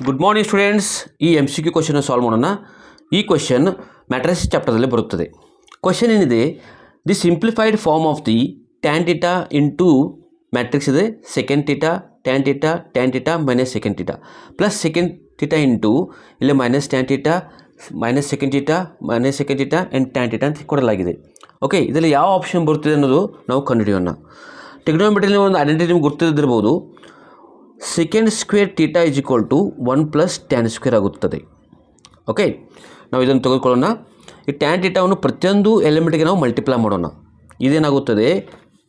Good morning students. ಈ MCQ question solve ಮಾಡೋಣ. ಈ ಕ್ವಶನ್ ಮ್ಯಾಟ್ರಿಕ್ಸ್ ಚಾಪ್ಟರ್ದಲ್ಲಿ ಬರುತ್ತದೆ. ಕ್ವಶನ್ ಏನಿದೆ, the simplified form of the tan theta into matrix ಇದೆ second theta tan theta minus second theta plus second theta into ಇಲ್ಲಿ minus tan theta minus second theta and tan theta ಅಂತ ಕೊಡಲಾಗಿದೆ. Okay, ಇದರಲ್ಲಿ ಯಾವ option ಬರುತ್ತದೆ ಅನ್ನೋದು ನಾವು ಕಂಡುಹಿಡಿಯೋಣ. ಟ್ರಿಗ್ನೋಮೆಟ್ರಿಯಲ್ಲಿ ಒಂದು ಐಡೆಂಟಿಟಿ ನಿಮ್ಗೆ ಗೊತ್ತಿದ್ದಿರ್ಬೋದು. Second square theta is equal to 1 plus tan square ಆಗುತ್ತದೆ. ಓಕೆ, ನಾವು ಇದನ್ನು ತೆಗೆದುಕೊಳ್ಳೋಣ. ಈ ಟ್ಯಾನ್ ಥೀಟಾವನ್ನು ಪ್ರತಿಯೊಂದು ಎಲಿಮೆಂಟ್ಗೆ ನಾವು ಮಲ್ಟಿಪ್ಲೈ ಮಾಡೋಣ. ಇದೇನಾಗುತ್ತದೆ,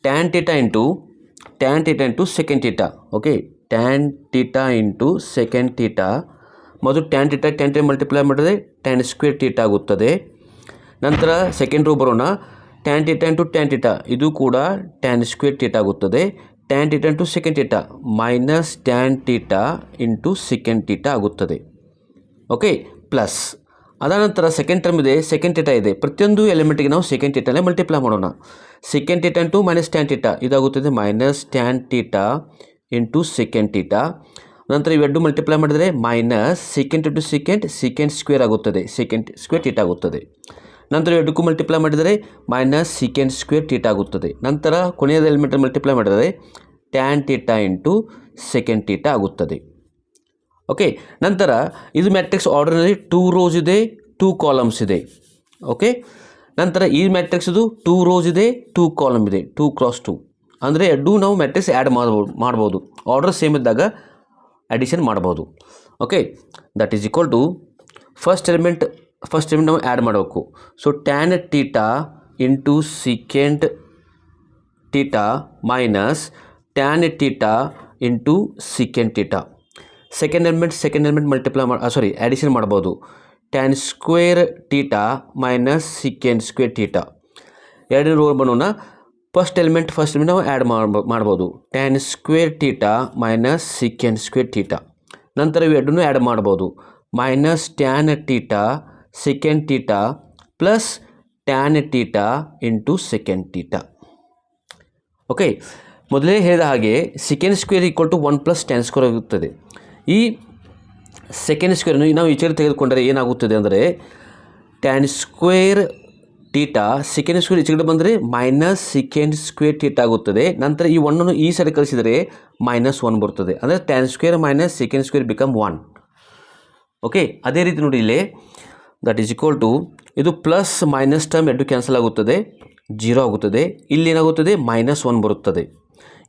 tan theta into second theta. Okay, tan theta into second theta ಮತ್ತು ಟ್ಯಾನ್ ಥೀಟಾ ಮಲ್ಟಿಪ್ಲೈ ಮಾಡಿದ್ರೆ ಟ್ಯಾನ್ ಸ್ಕ್ವೇರ್ ಥೀಟಾ ಆಗುತ್ತದೆ. ನಂತರ ಸೆಕೆಂಡ್ ರೋ ಬರೋಣ. Tan theta into tan theta, ಇದು ಕೂಡ ಟ್ಯಾನ್ ಸ್ಕ್ವೇರ್ ಥೀಟಾ ಆಗುತ್ತದೆ. Tan theta into second theta minus tan theta into second theta ಆಗುತ್ತದೆ. Okay, plus ಅದಾದ ನಂತರ ಸೆಕೆಂಡ್ ಟರ್ಮ್ ಇದೆ, ಸೆಕೆಂಡ್ ಥೀಟಾ ಇದೆ. ಪ್ರತಿಯೊಂದು ಎಲಿಮೆಂಟಿಗೆ ನಾವು ಸೆಕೆಂಡ್ ಥೀಟಾನೇ ಮಲ್ಟಿಪ್ಲೈ ಮಾಡೋಣ. Second theta into minus tan theta ಇದಾಗುತ್ತದೆ minus tan theta into second theta. ನಂತರ ಇವೆರಡು ಮಲ್ಟಿಪ್ಲೈ ಮಾಡಿದರೆ minus second into second square ಆಗುತ್ತದೆ, ಸೆಕೆಂಡ್ ಸ್ಕ್ವೇರ್ ಥೀಟಾ ಆಗುತ್ತದೆ. ನಂತರ ಎರಡಕ್ಕೂ ಮಲ್ಟಿಪ್ಲೈ ಮಾಡಿದರೆ ಮೈನಸ್ ಸೆಕೆಂಡ್ ಸ್ಕ್ವೇರ್ ಥೀಟಾ ಆಗುತ್ತದೆ. ನಂತರ ಕೊನೆಯದ ಎಲಿಮೆಂಟ್ ಮಲ್ಟಿಪ್ಲೈ ಮಾಡಿದರೆ tan theta into second theta ಆಗುತ್ತದೆ. ಓಕೆ, ನಂತರ ಇದು ಮ್ಯಾಟ್ರಿಕ್ಸ್ ಆರ್ಡರ್ನಲ್ಲಿ 2 ರೋಸ್ ಇದೆ, 2 ಕಾಲಮ್ಸ್ ಇದೆ. ಓಕೆ, ನಂತರ ಈ ಮ್ಯಾಟ್ರಿಕ್ಸ್ದು 2 ರೋಸ್ ಇದೆ, 2 ಕಾಲಮ್ ಇದೆ, 2 × 2 ಅಂದರೆ ಎರಡೂ ನಾವು ಮ್ಯಾಟ್ರಿಕ್ಸ್ ಆ್ಯಡ್ ಮಾಡ್ಬೋದು. ಆರ್ಡರ್ ಸೇಮ್ ಇದ್ದಾಗ ಅಡಿಷನ್ ಮಾಡ್ಬೋದು. Okay, that is equal to first element ನಾವು ಆ್ಯಡ್ ಮಾಡಬೇಕು. So tan theta into second theta minus tan theta into second theta. Second element multiply addition ಮಾಡ್ಬೋದು. Tan square theta minus second square theta. ಎರಡನೇ row ಬರೋಣ. First element ನಾವು add ಮಾಡ್ಬೋದು. Tan square theta minus second square theta. ನಂತರ ಇವೆರಡನ್ನೂ add ಮಾಡ್ಬೋದು. Minus tan theta second theta plus tan theta into second theta. Okay, ಮೊದಲೇ ಹೇಳಿದ ಹಾಗೆ second square equal to 1 plus tan square ಆಗುತ್ತದೆ. ಈ ಸೆಕೆಂಡ್ ಸ್ಕ್ವೇರ್ನು ನಾವು ಈಚೆಗೆ ತೆಗೆದುಕೊಂಡರೆ ಏನಾಗುತ್ತದೆ ಅಂದರೆ tan square theta second square ಈಚೆಗೆ ಬಂದರೆ ಮೈನಸ್ ಸೆಕೆಂಡ್ ಸ್ಕ್ವೇರ್ ಥೀಟಾ ಆಗುತ್ತದೆ. ನಂತರ ಈ 1 ಈ ಸೈಡ್ ಕಳಿಸಿದರೆ -1 ಬರ್ತದೆ. ಅಂದರೆ tan square minus second square become 1. Okay, ಅದೇ ರೀತಿ ನೋಡಿ ಇಲ್ಲಿ ದಟ್ ಈಸ್ ಈಕ್ವಲ್ ಟು ಇದು ಪ್ಲಸ್ ಮೈನಸ್ ಟರ್ಮ್ ಎರಡು ಕ್ಯಾನ್ಸಲ್ ಆಗುತ್ತದೆ, 0 ಆಗುತ್ತದೆ. ಇಲ್ಲಿ ಏನಾಗುತ್ತದೆ -1 ಬರುತ್ತದೆ.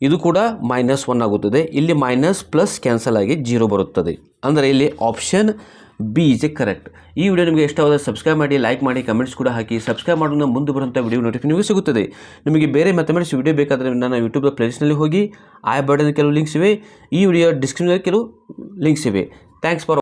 ಇದು ಕೂಡ -1 ಆಗುತ್ತದೆ. ಇಲ್ಲಿ ಮೈನಸ್ ಪ್ಲಸ್ ಕ್ಯಾನ್ಸಲ್ ಆಗಿ 0 ಬರುತ್ತದೆ. ಅಂದರೆ ಇಲ್ಲಿ option B is A correct. ಈ ವಿಡಿಯೋ ನಿಮಗೆ ಇಷ್ಟವಾದರೆ ಸಬ್ಸ್ಕ್ರೈಬ್ ಮಾಡಿ, ಲೈಕ್ ಮಾಡಿ, ಕಮೆಂಟ್ಸ್ ಕೂಡ ಹಾಕಿ. ಸಬ್ಸ್ಕ್ರೈಬ್ ಮಾಡೋಣ, ಮುಂದೆ ಬರುವಂಥ ವಿಡಿಯೋ ನೋಟಿಫಿಕೇಶನ್ ನಿಮಗೆ ಸಿಗುತ್ತದೆ. ನಿಮಗೆ ಬೇರೆ ಮ್ಯಾಥಮೆಟಿಕ್ಸ್ ವಿಡಿಯೋ ಬೇಕಾದರೆ ನನ್ನ ಯೂಟ್ಯೂಬ್ ಪ್ಲೇಲಿಸ್ಟ್ನಲ್ಲಿ ಹೋಗಿ ಐ ಬಟನ್ ಕೆಲವು ಲಿಂಕ್ಸ್ ಇವೆ, ಈ ವಿಡಿಯೋ ಡಿಸ್ಕ್ರಿಪ್ಷನ್ನಲ್ಲಿ ಕೆಲವು ಲಿಂಕ್ಸ್ ಇವೆ. Thanks for